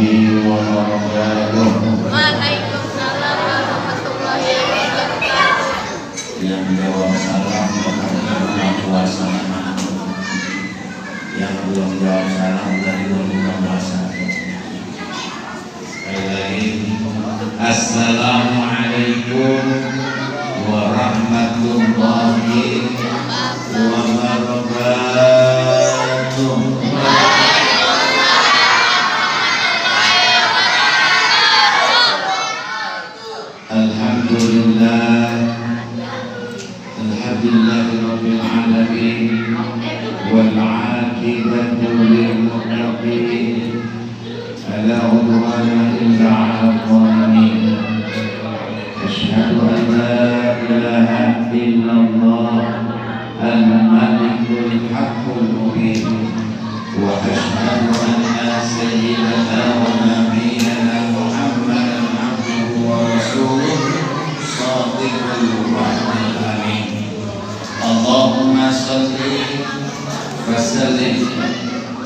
wabarakatuh. Waalaikumsalam warahmatullahi wabarakatuh. Yang jawab salam berbuka puasa, yang belum jawab salam dari berbuka puasa. Sekali lagi, assalamualaikum warahmatullahi wabarakatuh. Alhamdulillahirabbil alamin wal 'aqibatu lil muttaqin la 'udwana illa 'alal zalimin. Asyhadu an la ilaha illallah al-malikul haqqul mubin wa asyhadu anna sayyidana wa nabiyyana Muhammadan 'abduhu wa rasuluhu shadiqul wa'dil amin. Allahumma salli wa sallim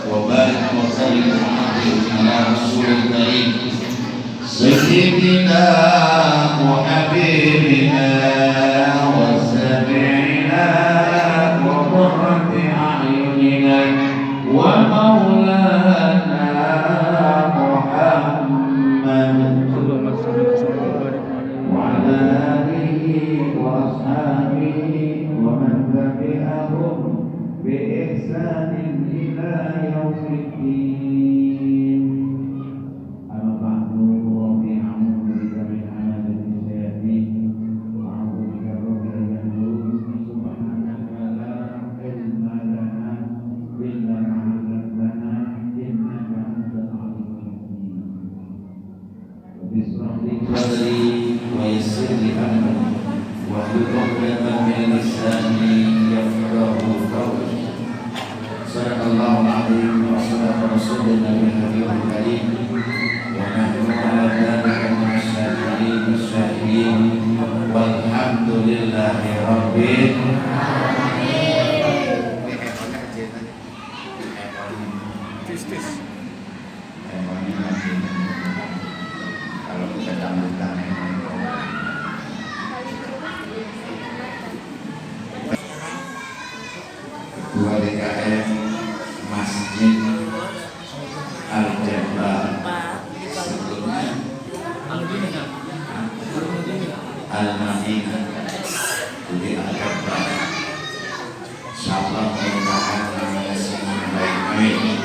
wa barik wa sallim ala rasulil karim sayyidina wa habibina wa sabi'ina wa qurrati a'yunina wa maulana Muhammad wa ala alihi wa ashabihi wa man tabi'ahum bi ihsanin ila yaumiddin. Amma ba'du, wa bi'a'udzu bika min hamazati syayatin wa a'udzu bika rabbi an yahdurun. Subhanaka la ilma lana illa ma 'allamtana innaka antal alimul hakim. Rabbi ishrah li sadri wa yassir li amri wahlul 'uqdatam min lisani yafqahu qawli. Sadaqallahul 'azim wa sadaqa rasulun nabiyil karim wa nahnu 'ala dzalika minasy-syakirin wasy-syakirin walhamdulillahi rabbil kalau kita dangdutan Ketua DKM Masjid Al-Jabbar sebelumnya Al-Madinah di Al-Jabbar. Insyaallah mudah-mudahan namanya semua baik-baik.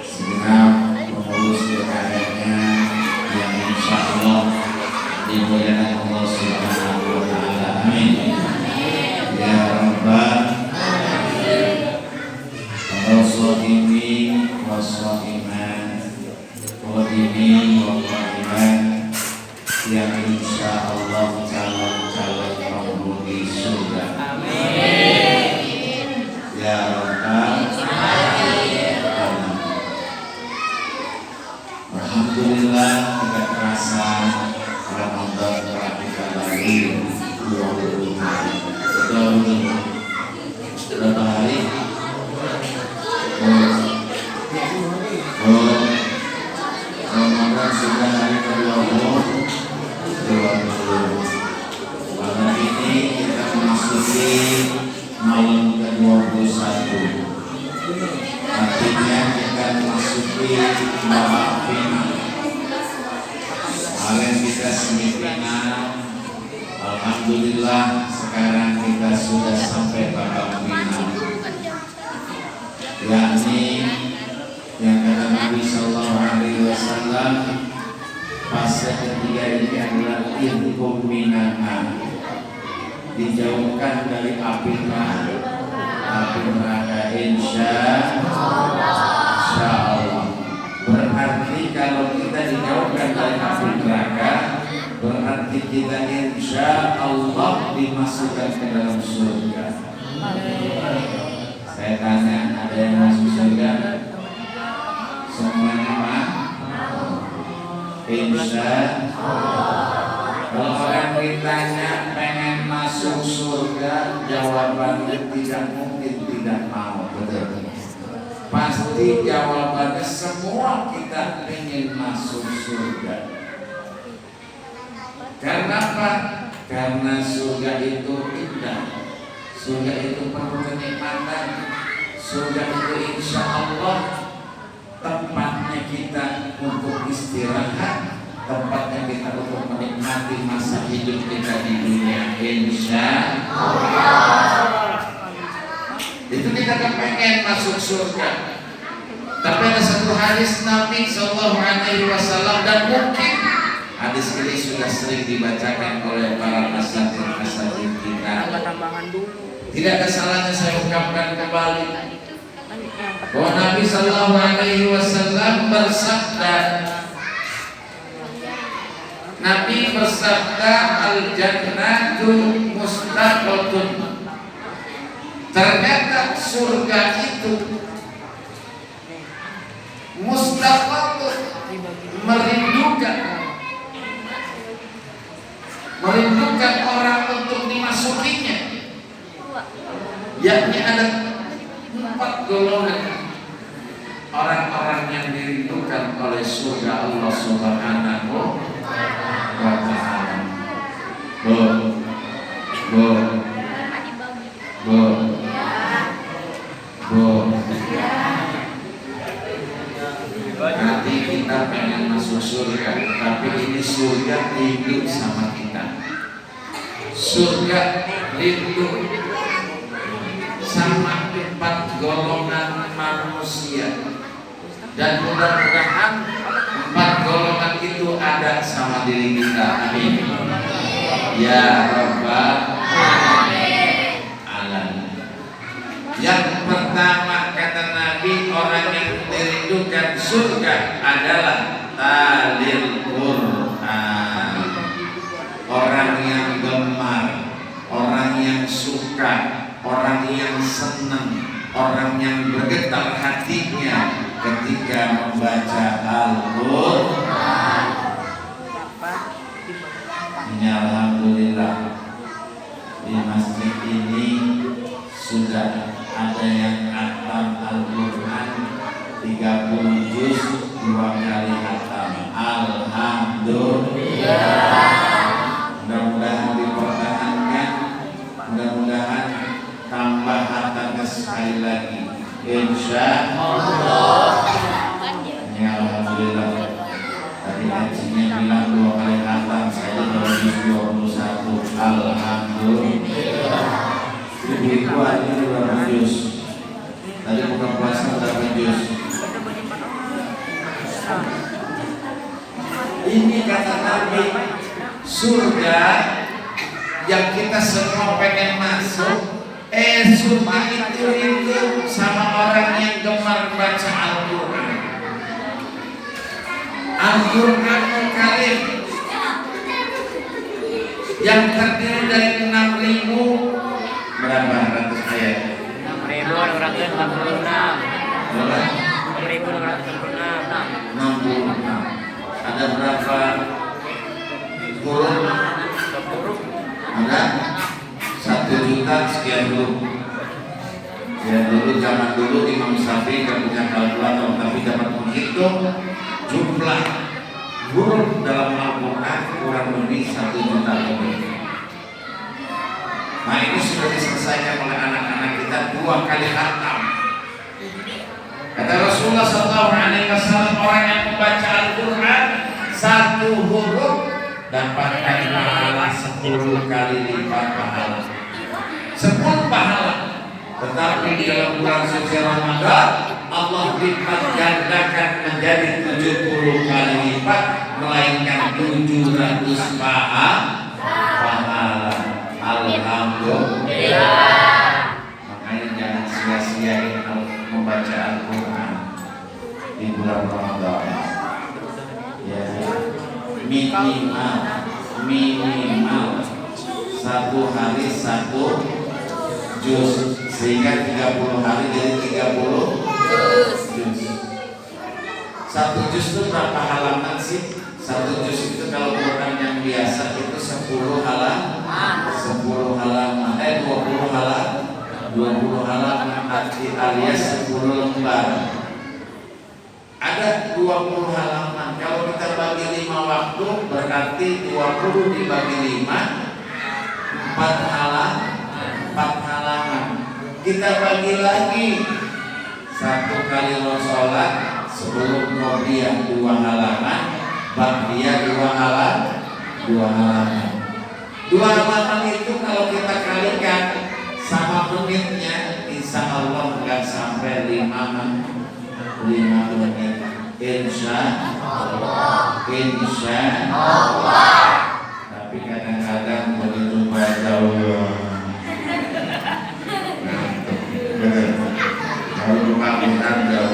Segenap pengurus DKM-nya yang insyaallah dimuliakan Allah Subhanahu wa taala. Amin. Ya Rabbal Al-Shaimin was-Shaiman Qadimin wa Qadiman yang insyaallah calon-calon penghuni surga. Amin. Ya Rabbal Alamin. Alhamdulillah, tidak terasa Ramadan telah kita lalui 20 hari. Betul. Berapa hari? Ramadan sudah hari ke-20. Malam ini kita memasuki malam ke-21. Artinya kita memasuki babak final. Kemarin kita semifinal. Alhamdulillah sekarang kita sudah sampai babak final, yakni yang kata Nabi Sallallahu Alaihi Wasallam, fase ketiga ini adalah inhum minan nar, dijauhkan dari api neraka insya Allah. Berarti kalau kita dijauhkan dari api neraka, berarti kita insya Allah dimasukkan ke dalam surga. Saya tanya, ada yang masuk surga? Semuanya mah? Insya Allah. Kalau orang ditanya pengen masuk surga, jawabannya tidak mungkin tidak mau. Betul. Pasti jawabannya semua kita ingin masuk surga. Karena apa? Karena surga itu indah. Surga itu penuh kenikmatan. Surga itu insya Allah tempatnya kita untuk istirahat, tempatnya kita untuk menikmati masa hidup kita di dunia, insya Allah. Itu kita kepengen masuk surga. Tapi ada satu hadis Nabi Sallallahu Alaihi Wasallam, dan mungkin hadis ini sudah sering dibacakan oleh para asatidz kita. Tidak ada salahnya saya ungkapkan kembali bahwa Nabi Sallallahu Alaihi Wasallam bersabda, Nabi bersabda, al jannatu mustaqatun. Ternyata surga itu mustaqatun, merindukan orang untuk dimasukinya. Yakni ada 4 golongan orang-orang yang dirindukan oleh surga Allah Subhanahu wa ta'ala. Nanti kita pengen masuk surga, tapi ini surga rindu sama kita. Surga rindu sama 4 golongan manusia, dan mudah-mudahan 4 golongan itu ada sama diri kita. Amin ya rabbal alamin. Yang pertama kata Nabi, orang yang dirindukan surga adalah talil Quran, orang yang gemar, orang yang suka, orang yang senang, orang yang bergetar hatinya ketika membaca Al-Quran. Ini alhamdulillah di masjid ini sudah ada yang khatam Al-Quran 30 juz 2 kali khatam. Alhamdulillah. Mudah-mudahan dipertahankan, mudah-mudahan tambah hatamnya sekali lagi, insya Allah. Ya alhamdulillah. Tadi hajinya bilang 2 kali khatam, saya baru 21. Alhamdulillah. Ibu aja berapa juz? Tadi buka puasa berapa juz? Ini kata Nabi, surga yang kita semua pengen masuk. Surga itu sama orang yang gemar baca Al-Quran. Al-Quranul Karim yang terdiri dari 6.000 berapa ratus ayat? 6.246. 66. Ada berapa huruf? Ada 1 juta sekian huruf. Ya dulu, zaman dulu Imam Syafi'i kan punya kalkulator, tapi dapat menghitung jumlah huruf dalam Al-Quran kurang lebih 1 juta lebih. Nah ini sudah diselesaikan oleh anak-anak kita 2 kali khatam. Kata Rasulullah SAW, orang yang membaca Al-Quran 1 huruf dapat pahala 10 kali lipat pahala. 10 pahala. Tetapi di dalam bulan suci Ramadan Allah lipat gandakan menjadi 70 kali lipat, melainkan 700 pahala. Alhamdulillah. Makanya jangan sia-siain membaca Al-Quran di bulan Ramadan. Ya, minimal 1 hari 1 juz, sehingga 30 hari jadi 30 juz. 1 juz itu berapa halaman sih? 1 juz itu kalau Quran yang biasa itu 10 halaman. 10 halaman, 20 halaman. 20 halaman alias 10 lembar. Ada 20 halaman. Kalau kita bagi 5 waktu berarti 20 dibagi 5 4 halaman. Kita bagi lagi 1 kali sholat sebelum qobliyah 2 halaman, ba'diyah 2 halaman. 2 halaman itu kalau kita kalikan sama menitnya, insya Allah nggak sampai 5 menit. Insya Allah. Tapi kadang-kadang begitu baca kalau kebangunan kalau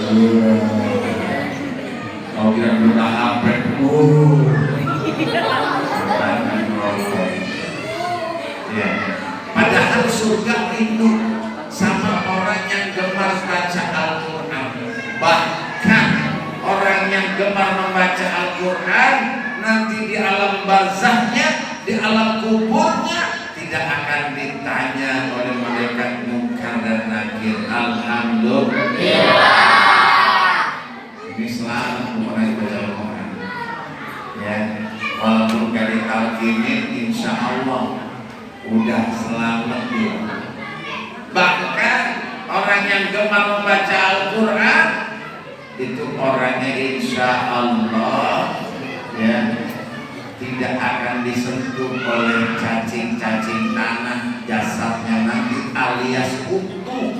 kita buka HP ya. Padahal surga rindu sama orang yang gemar baca Al-Quran. Bahkan orang yang gemar membaca Al-Quran nanti di alam barzahnya, di alam kuburnya tidak akan ditanya oleh malaikat Munkar dan Nakir. Alhamdulillah. Ini selamat mulai baca Al-Quran. Ya, walaupun kali talqinin, insya Allah udah selamat ya. Bahkan orang yang gemar membaca Al-Quran itu orangnya insya Allah ya tidak akan disentuh oleh cacing-cacing tanah, jasadnya nanti alias utuh.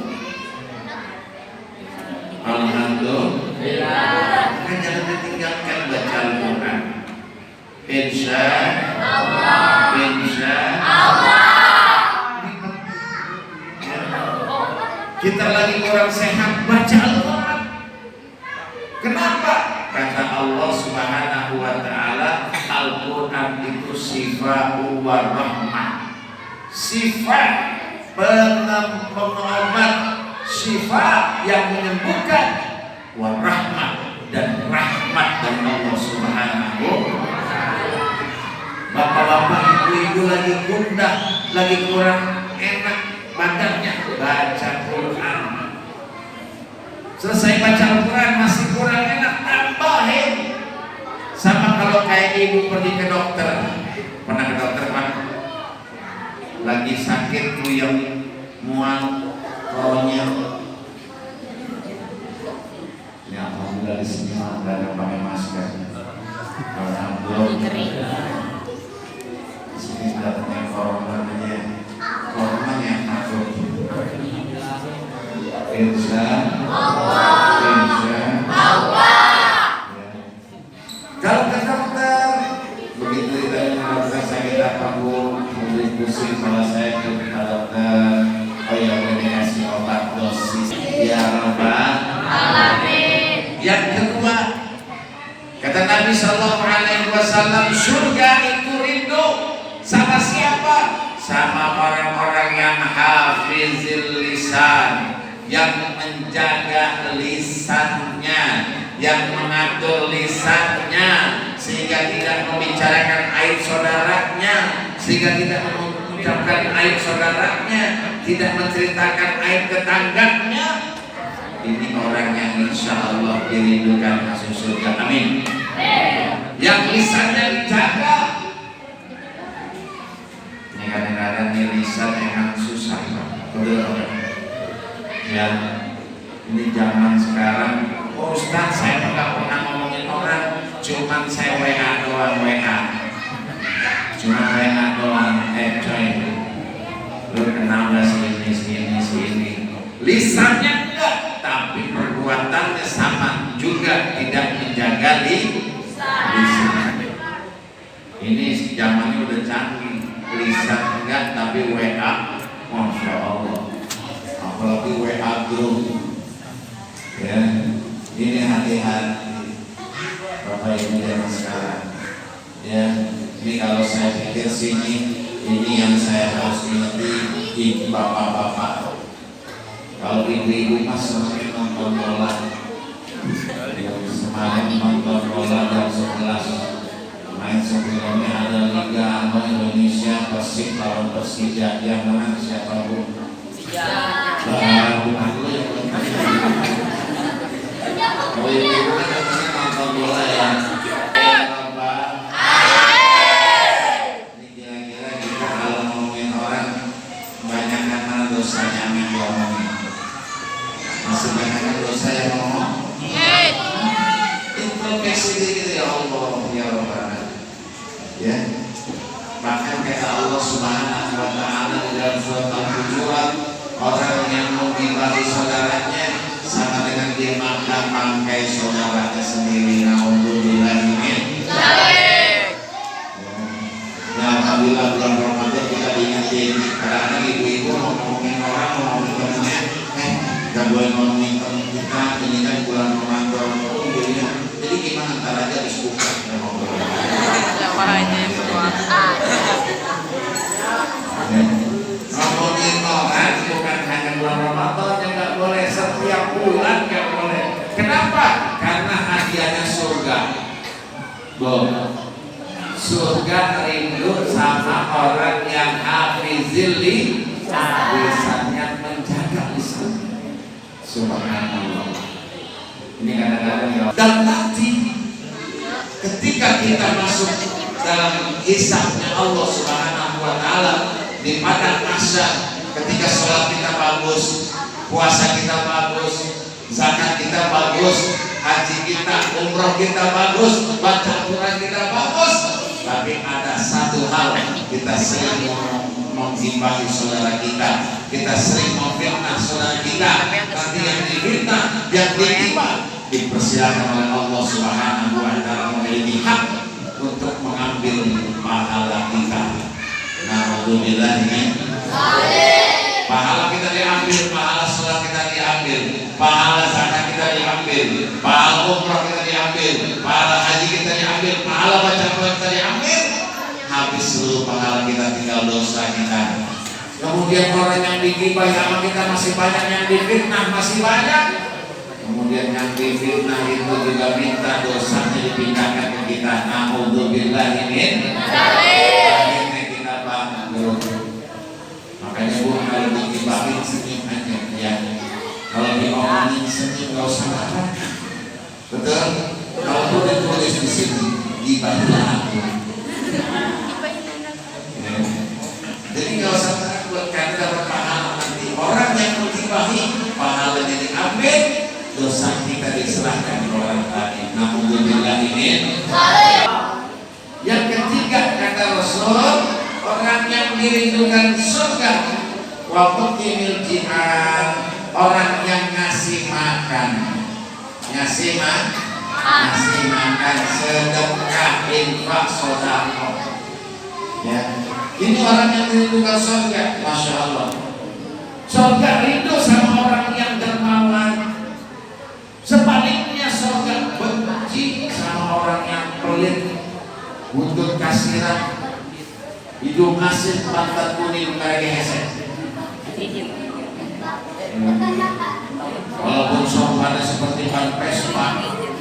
Alhamdulillah. Kan jangan ditinggalkan baca Al-Quran. Insya Allah. Insya Allah. Kita lagi kurang sehat, baca Al-Quran. Kenapa? Kata Allah Subhanahu wa ta'ala, Al-Quran itu sifat wa rahmah. Sifat pengobat, sifat yang menyembuhkan, wa rahmah, dan rahmat dari Allah Subhanahu wa ta'ala. Bapak-bapak, ibu-ibu lagi gundah, lagi kurang enak badannya, baca Quran. Selesai baca Al-Quran masih kurang enak, tambahin. Sama kalau kayak ibu pergi ke dokter. Pernah ke dokter Pak? Lagi sakit tuyang, mual, konyol. Ya alhamdulillah di sini nggak ada pakai masker. Alhamdulillah. Di sini datangnya coronanya yang takut. Insya Allah. Kalau ke dokter, begitu ditanya dokter sakit apa bu, mulai pusing malah saya ke dokter. Oh ya udah dikasih obat dosis. Ya Rabbal Alamin. Yang kedua, kata Nabi Sallallahu Alaihi Wasallam, surga itu rindu sama siapa? Sama orang-orang yang hafizil lisan, yang menjaga lisannya, yang mengatur lisannya, sehingga tidak membicarakan aib saudaranya, sehingga tidak mengucapkan aib saudaranya, tidak menceritakan aib tetangganya. Ini orang yang insya Allah dirindukan masuk surga. Amin. Yang lisannya dijaga. Ini kadang-kadang lisan emang susah, betul. Ya, ini zaman sekarang. Oh Ustaz, saya nggak pernah ngomongin orang, cuman saya WA doang, cuma WA doang. Coy, lu kenal nggak sini? Lisannya enggak, tapi perbuatannya sama juga, tidak menjaga lisan. Ini zamannya udah canggih, lisan enggak tapi WA, masya Allah. Apalagi WA group, ya. Ini hati-hati Bapak Ibu zaman sekarang. Ya, ini kalau saya pikir sini, ini yang saya harus ingat bapak-bapak. Kalau ibu-ibu mas sering nonton bola, semalam nonton bola jam 11, main sebelumnya ada Liga Indonesia Persib lawan Persija, yang menang siapa bu? Subhanahu wa taala di dalam surat Al-Hujurat, orang yang menggibahi saudaranya sama dengan dia makan bangkai saudaranya sendiri. Alhamdulillah ini. Ya, alhamdulillah bulan Ramadan kita diingetin. Kadang-kadang ibu-ibu ngomongin orang, ngomongin temennya, gak boleh ngomongin temen kita. Ini kan bulan Ramadan. Jadi gimana ntar aja diskusi. Ngomongin orang bukan hanya bulan Ramadan yang nggak boleh, setiap bulan nggak boleh. Kenapa? Karena hadiahnya surga. Surga rindu sama orang yang hafizil lisannya, menjaga lisannya. Subhanallah. Ini kadang-kadang ya. Dan nanti ketika kita masuk dalam hisabnya Allah Subhanahu wa taala di padang mahsyar, ketika sholat kita bagus, puasa kita bagus, zakat kita bagus, haji kita, umroh kita bagus, baca Quran kita bagus, tapi ada satu hal, kita sering menggibahi saudara kita sering memfitnah saudara kita. Nanti yang difitnah, yang digibah, dipersilakan oleh Allah Subhanahu wa taala memiliki hak untuk mengambil pahala kita. Alhamdulillah ini. Pahala kita diambil, pahala sholat kita diambil, pahala zakat kita diambil, pahala umrah kita diambil, pahala haji kita diambil, pahala baca Quran kita diambil. Habis seluruh pahala kita, tinggal dosa kita. Kemudian orang yang digibah sama kita masih banyak, yang difitnah masih banyak. Kemudian yang difitnah itu juga minta dosanya dipindahkan ke kita. Alhamdulillah ini. Akhirnya kita bangkrut. Makanya bu, kalau digibahin senyum aja ya. Kalau diomongin senyum, nggak usah marah. Betul? Kalau pun ditulis di sini, gibahilah aku. Jadi nggak usah takut, karena dapat pahala nanti. Orang yang menggibahi, pahalanya diambil, dosa kita diserahkan ke orang lain. Alhamdulillah ini. Yang ketiga kata Rasul, orang yang dirindukan surga, wa muqimil jihad, orang yang ngasih makan, sedekah, infak, sedekah. Ya, ini orang yang dirindukan surga, masya Allah. Surga rindu sama orang yang dermawan. Sebaliknya surga benci sama orang yang pelit, buntut kasiran, hidung asin, pantat kuning, kayak hesek. Walaupun sopannya seperti ban Vespa,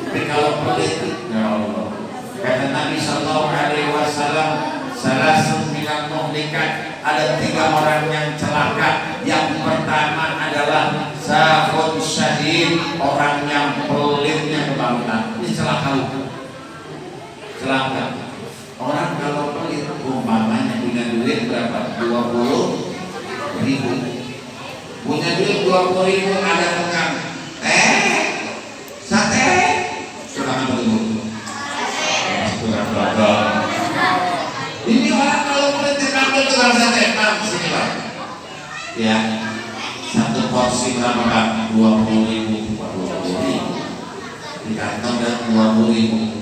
tapi kalau pelit, ya Allah. Kata Nabi Sallallahu Alaihi Wasallam, salasun minal muhlikat, ada 3 orang yang celaka. Yang pertama adalah sahun syahid, orang yang pelitnya kebangetan. Ini celaka. Orang kalau pelit, umpamanya punya duit berapa? 20.000. Punya duit 20.000, ada tukang sate. Tukang apa dulu? Tukang bakar. Ini orang kalau pelit dipanggil tukang sate, sini Pak. Ya, satu porsi berapa Pak? 20.000. Di kantong dan 20.000.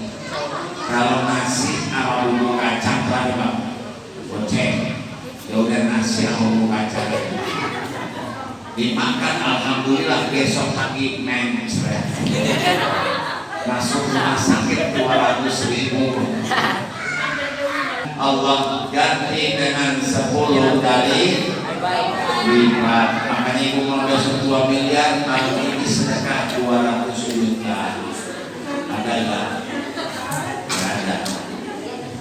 Kalau nasi sama bumbu kacang berapa Pak? Goceng. Ya udah nasi sama bumbu kacang. Dimakan alhamdulillah, besok pagi mencret. Masuk rumah sakit 200.000. Allah ganti dengan 10 kali lipat. Makanya ibu mau besok 2 miliar, kalau ini sedekah 200 juta. Ada enggak? Enggak ada.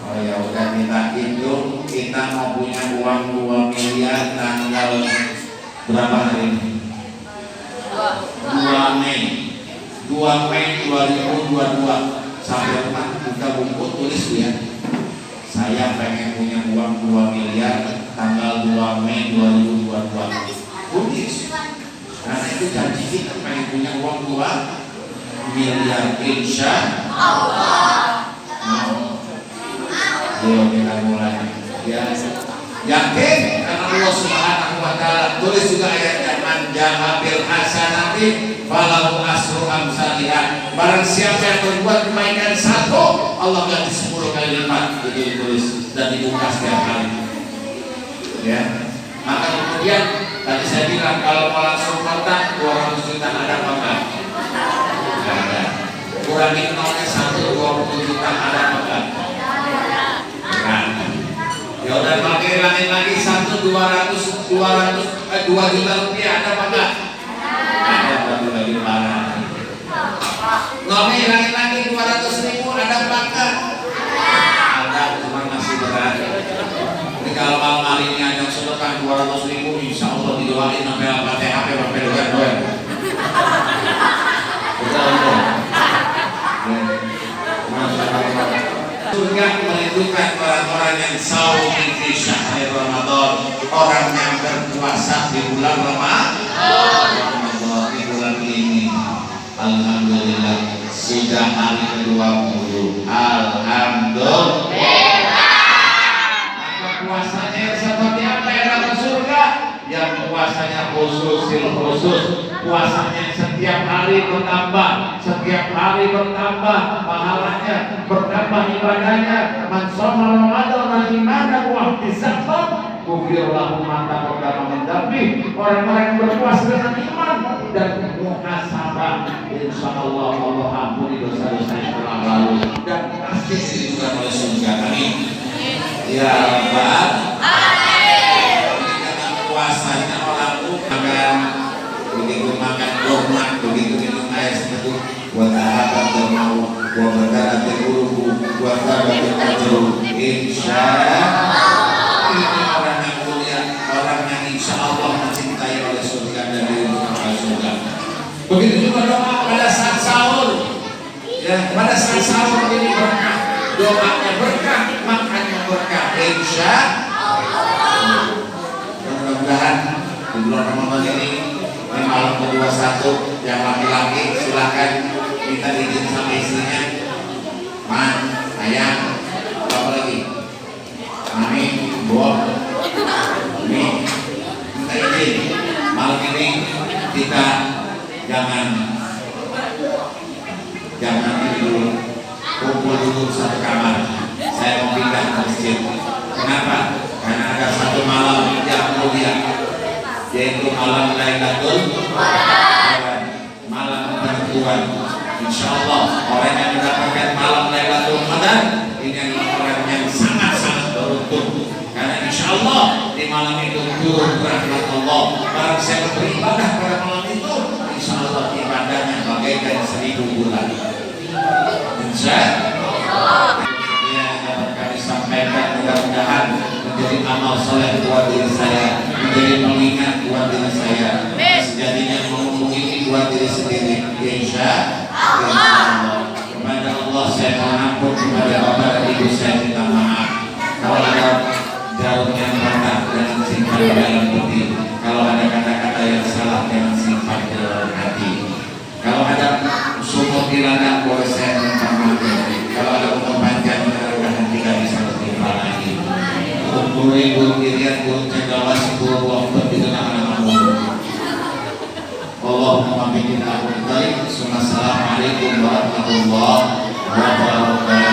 Oh ya udah, kita hitung, kita mau punya uang 2 miliar tanggal berapa hari ini? 2 Mei 2022. Sampai rumah kita bungkus, tulis ya, saya pengen punya uang 2 miliar tanggal 2 Mei 2022. Tulis. Karena itu janji kita pengen punya uang 2 miliar insya Allah. Yuk kita mulai ya. Yakin karena Allah Subhanahu wa taala tulis juga ayatnya, man ja'a bil hasanati falahu asru amsalihah. Barang siapa yang berbuat kebaikan satu, Allah ganti 10 kali lipat. Itu ditulis dan dibuka setiap hari. Ya. Maka kemudian tadi saya bilang kalau mau langsung kontak 200 juta ada apa enggak? Ada. Kurangin nolnya 1, 20 juta ada apa enggak? Ya udah pakai hilangin lagi 1, 2 juta rupiah ada apa enggak? Ada, baru lagi parah. Nolnya hilangin lagi 200.000 ada apa enggak? Ada, cuma masih berat. Jadi kalau malam hari ini ada sedekah 200.000, insya Allah didoain sampai Al-Fatihah sampai doa. Betul. Surga merindukan orang-orang yang saum fi syahr Ramadan, orang yang berpuasa di bulan Ramadan. Di bulan ini alhamdulillah sudah hari ke-20. Alhamdulillah. Maka puasanya seperti apa yang dapat surga? Yang puasanya khusus, puasanya setiap hari bertambah, pahalanya bertambah, ibadahnya. Man shoma Ramadan imanan wa ihtisaban ghufira lahu ma taqaddama min dzambi. Orang-orang yang berpuasa dengan iman dan muhasabah, insyaallah Allah ampuni dosa-dosa yang telah lalu dan pasti diridhoi oleh surga. Amin. Ya Rabbal alamin. Puasanya orang makan, begitu makan kurma, begitu minum air seteguh, buat apa mau buat berdarah teruru, buat apa teruru, insya Allah ini orang yang mulia, orang yang insya Allah mencintai oleh surga dan diridhoi oleh surga. Begitu juga doa pada saat sahur, ya pada saat sahur ini berkah, doanya berkah, makannya berkah, insya Allah. Mudah-mudahan di bulan Ramadan ini malam ke-21 yang laki-laki silakan minta izin sama istrinya, man, ayah, apa lagi, mami, boh, ini minta izin malam ini kita jangan ini dulu, kumpul dulu satu kamar. Saya mau pindah ke masjid. Kenapa? Karena ada satu malam yang mulia, yaitu malam Lailatul Qadar, malam penentuan. Insya Allah orang yang mendapatkan malam Lailatul Qadar ini adalah orang yang sangat-sangat beruntung, karena insya Allah di malam itu turun rahmat Allah. Barang siapa beribadah pada malam itu, insya Allah ibadahnya bagaikan 1000 bulan. Insya Allah yang dapat kami sampaikan mudah-mudahan menjadi amal soleh buat diri saya, menjadi pengingat buat diri saya, sejatinya menghubungi buat diri sendiri. Insya Allah. Kepada Allah saya mohon ampun, kepada bapak dan ibu saya minta maaf. Kalau ada jarum yang patah jangan simpan di dalam hati. Kalau ada kata-kata yang salah jangan simpan di dalam hati. Kalau ada sumur di ladang boleh saya minta maaf. Kalau ada umur panjang mudah-mudahan tidak bisa bertimpa lagi. Guru dirian guru cendawasi guru waktu itu nama-nama Allahumma bikin aku baik. Assalamualaikum warahmatullahi wabarakatuh.